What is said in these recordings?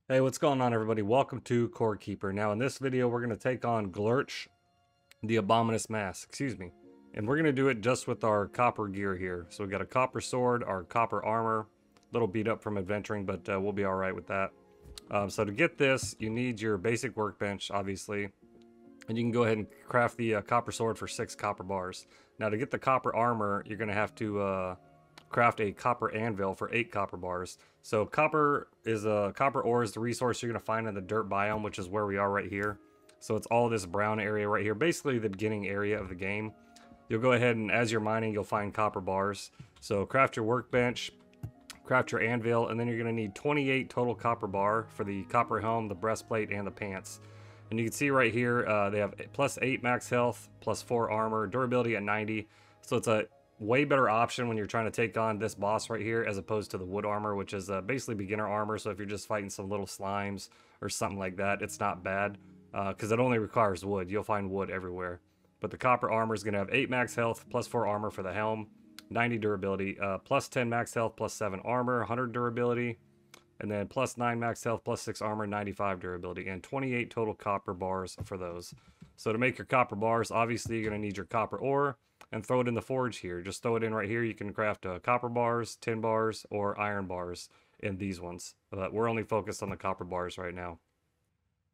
Hey, what's going on, everybody? Welcome to Core Keeper. Now, in this video, we're going to take on Glurch, the Abominous Mass, excuse me. And we're going to do it just with our copper gear here. So we got a copper sword, our copper armor, a little beat up from adventuring, but we'll be all right with that. So to get this, you need your basic workbench, obviously. And you can go ahead and craft the copper sword for 6 copper bars. Now, to get the copper armor, you're going to have to craft a copper anvil for 8 copper bars. So copper ore is the resource you're going to find in the dirt biome, which is where we are right here. So it's all this brown area right here, basically the beginning area of the game. You'll go ahead and as you're mining, you'll find copper bars. So craft your workbench, craft your anvil, and then you're going to need 28 total copper bar for the copper helm, the breastplate, and the pants. And you can see right here, they have plus 8 max health, plus 4 armor, durability at 90. So it's a way better option when you're trying to take on this boss right here as opposed to the wood armor, which is basically beginner armor. So if you're just fighting some little slimes or something like that, it's not bad because it only requires wood. You'll find wood everywhere. But the copper armor is going to have 8 max health, plus 4 armor for the helm, 90 durability, plus 10 max health, plus 7 armor, 100 durability, and then plus 9 max health, plus 6 armor, 95 durability, and 28 total copper bars for those. So to make your copper bars, obviously you're going to need your copper ore and throw it in the forge here. Just throw it in right here. You can craft copper bars, tin bars, or iron bars in these ones. But we're only focused on the copper bars right now.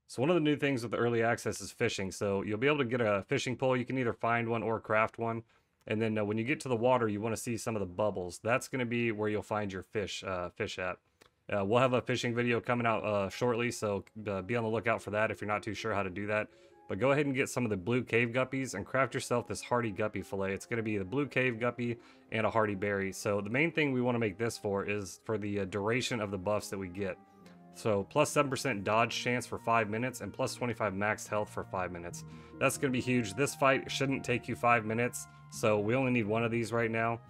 So one of the new things with the early access is fishing. So you'll be able to get a fishing pole. You can either find one or craft one. And then when you get to the water, you want to see some of the bubbles. That's going to be where you'll find your fish at. We'll have a fishing video coming out shortly, so be on the lookout for that if you're not too sure how to do that. But go ahead and get some of the blue cave guppies and craft yourself this hardy guppy fillet. It's going to be the blue cave guppy and a hardy berry. So the main thing we want to make this for is for the duration of the buffs that we get. So plus 7% dodge chance for 5 minutes and plus 25 max health for 5 minutes. That's going to be huge. This fight shouldn't take you 5 minutes, so we only need one of these right now.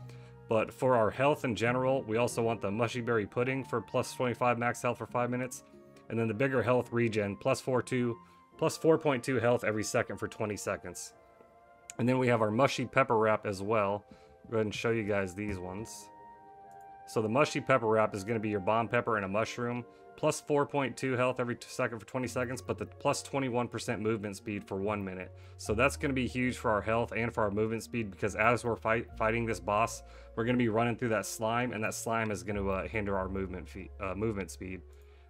But for our health in general, we also want the mushy berry pudding for plus 25 max health for 5 minutes. And then the bigger health regen, plus 4.2 health every second for 20 seconds. And then we have our mushy pepper wrap as well. Go ahead and show you guys these ones. So the mushy pepper wrap is going to be your bomb pepper and a mushroom. Plus 4.2 health every second for 20 seconds, but the plus 21% movement speed for 1 minute. So that's going to be huge for our health and for our movement speed, because as we're fighting this boss, we're going to be running through that slime, and that slime is going to hinder our movement speed.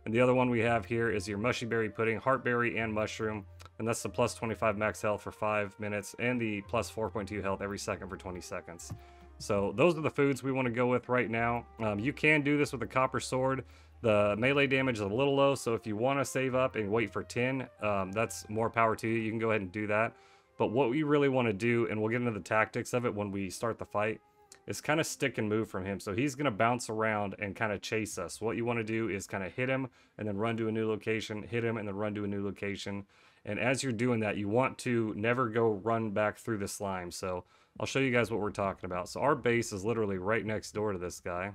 And the other one we have here is your mushy berry pudding, heartberry, and mushroom. And that's the plus 25 max health for 5 minutes and the plus 4.2 health every second for 20 seconds. So those are the foods we want to go with right now. You can do this with a copper sword. The melee damage is a little low, so if you want to save up and wait for 10, that's more power to you. You can go ahead and do that. But what we really want to do, and we'll get into the tactics of it when we start the fight, is kind of stick and move from him. So he's going to bounce around and kind of chase us. What you want to do is kind of hit him and then run to a new location, hit him and then run to a new location. And as you're doing that, you want to never go run back through the slime. So I'll show you guys what we're talking about. So our base is literally right next door to this guy.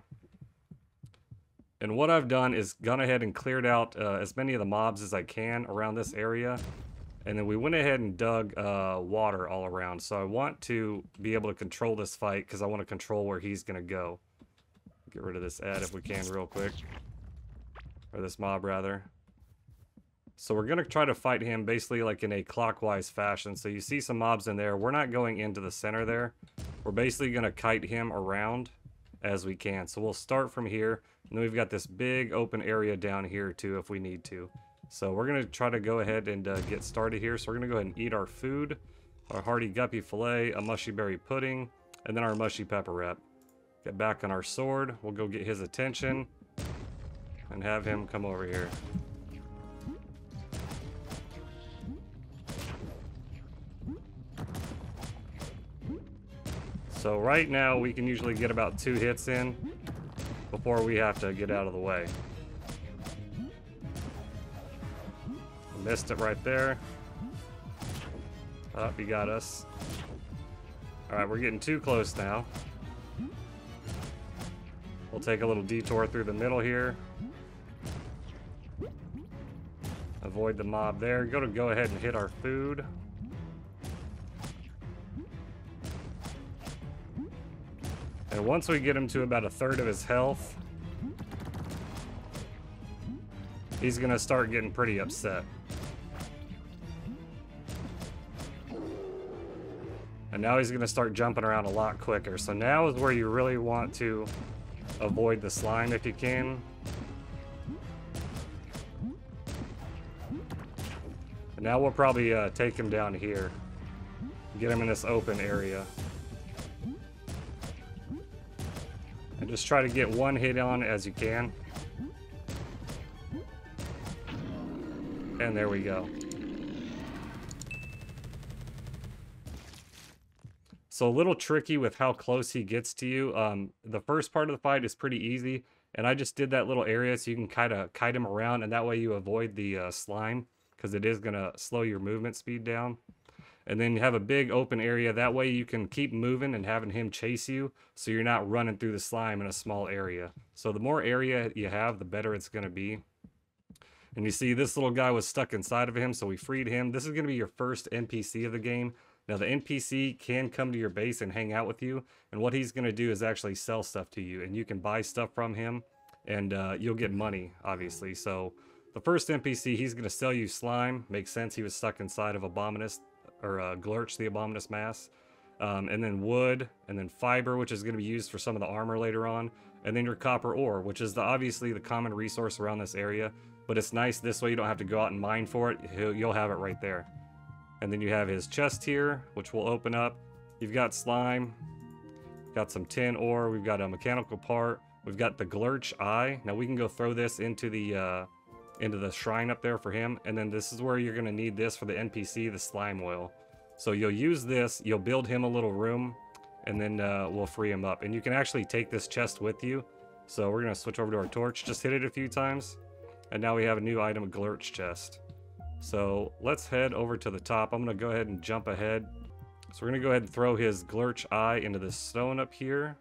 And what I've done is gone ahead and cleared out as many of the mobs as I can around this area. And then we went ahead and dug water all around. So I want to be able to control this fight because I want to control where he's going to go. Get rid of this ad if we can real quick. Or this mob, rather. So we're going to try to fight him basically like in a clockwise fashion. So you see some mobs in there. We're not going into the center there. We're basically going to kite him around as we can. So we'll start from here. And then we've got this big open area down here too if we need to. So we're going to try to go ahead and get started here. So we're going to go ahead and eat our food. Our hearty guppy fillet, a mushy berry pudding, and then our mushy pepper wrap. Get back on our sword. We'll go get his attention and have him come over here. So right now we can usually get about 2 hits in before we have to get out of the way. Missed it right there. Oh, he got us. Alright, we're getting too close now. We'll take a little detour through the middle here. Avoid the mob there. Go ahead and hit our food. And once we get him to about 1/3 of his health, he's gonna start getting pretty upset. And now he's gonna start jumping around a lot quicker. So now is where you really want to avoid the slime if you can. And now we'll probably take him down here. Get him in this open area. And just try to get one hit on as you can. And there we go. So a little tricky with how close he gets to you. The first part of the fight is pretty easy. And I just did that little area so you can kind of kite him around. And that way you avoid the slime. Because it is going to slow your movement speed down. And then you have a big open area. That way you can keep moving and having him chase you. So you're not running through the slime in a small area. So the more area you have, the better it's going to be. And you see this little guy was stuck inside of him. So we freed him. This is going to be your first NPC of the game. Now the NPC can come to your base and hang out with you. And what he's going to do is actually sell stuff to you. And you can buy stuff from him. And you'll get money, obviously. So the first NPC, he's going to sell you slime. Makes sense. He was stuck inside of Abominous. Or Glurch, the Abominous Mass, and then wood, and then fiber, which is going to be used for some of the armor later on, and then your copper ore, which is obviously the common resource around this area, but it's nice this way you don't have to go out and mine for it. You'll have it right there. And then you have his chest here, which will open up. You've got slime, got some tin ore, we've got a mechanical part, we've got the Glurch eye. Now we can go throw this into the shrine up there for him, and then this is where you're going to need this for the NPC, the slime oil. So you'll use this, you'll build him a little room, and then we'll free him up. And you can actually take this chest with you. So we're going to switch over to our torch, just hit it a few times, and now we have a new item, a Glurch chest. So let's head over to the top. I'm going to go ahead and jump ahead. So we're going to go ahead and throw his Glurch eye into the stone up here.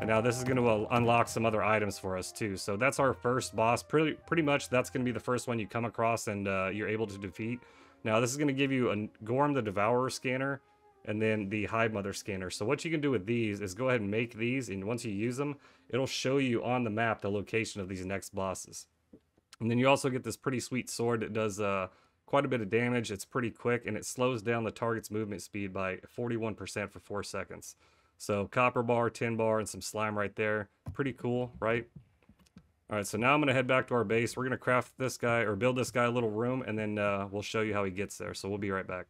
And now this is going to unlock some other items for us too. So that's our first boss. Pretty much that's going to be the first one you come across and you're able to defeat. Now this is going to give you a Gorm the Devourer scanner and then the Hive Mother scanner. So what you can do with these is go ahead and make these, and once you use them, it'll show you on the map the location of these next bosses. And then you also get this pretty sweet sword that does quite a bit of damage. It's pretty quick, and it slows down the target's movement speed by 41% for 4 seconds. So copper bar, tin bar, and some slime right there. Pretty cool, right? All right, so now I'm going to head back to our base. We're going to craft this guy, or build this guy a little room, and then we'll show you how he gets there. So we'll be right back.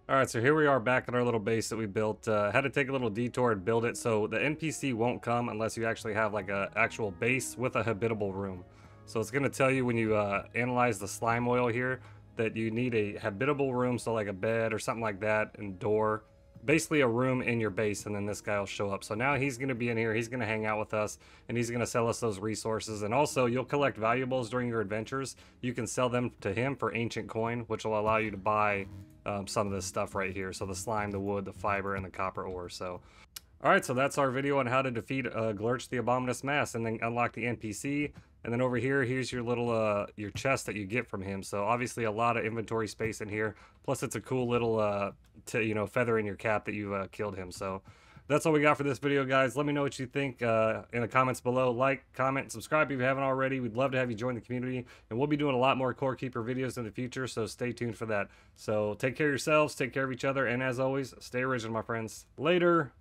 All right, so here we are back at our little base that we built. Had to take a little detour and build it. So the NPC won't come unless you actually have like an actual base with a habitable room. So it's going to tell you when you analyze the slime oil here that you need a habitable room, so like a bed or something like that, and door. Basically a room in your base, and then this guy will show up. So now he's going to be in here, he's going to hang out with us, and he's going to sell us those resources. And also you'll collect valuables during your adventures. You can sell them to him for ancient coin, which will allow you to buy some of this stuff right here. So the slime, the wood, the fiber, and the copper ore. So alright, so that's our video on how to defeat Glurch the Abominous Mass and then unlock the NPC. And then over here, here's your little your chest that you get from him. So obviously a lot of inventory space in here. Plus it's a cool little feather in your cap that you killed him. So that's all we got for this video, guys. Let me know what you think in the comments below. Like, comment, and subscribe if you haven't already. We'd love to have you join the community. And we'll be doing a lot more Core Keeper videos in the future, so stay tuned for that. So take care of yourselves, take care of each other, and as always, stay original, my friends. Later!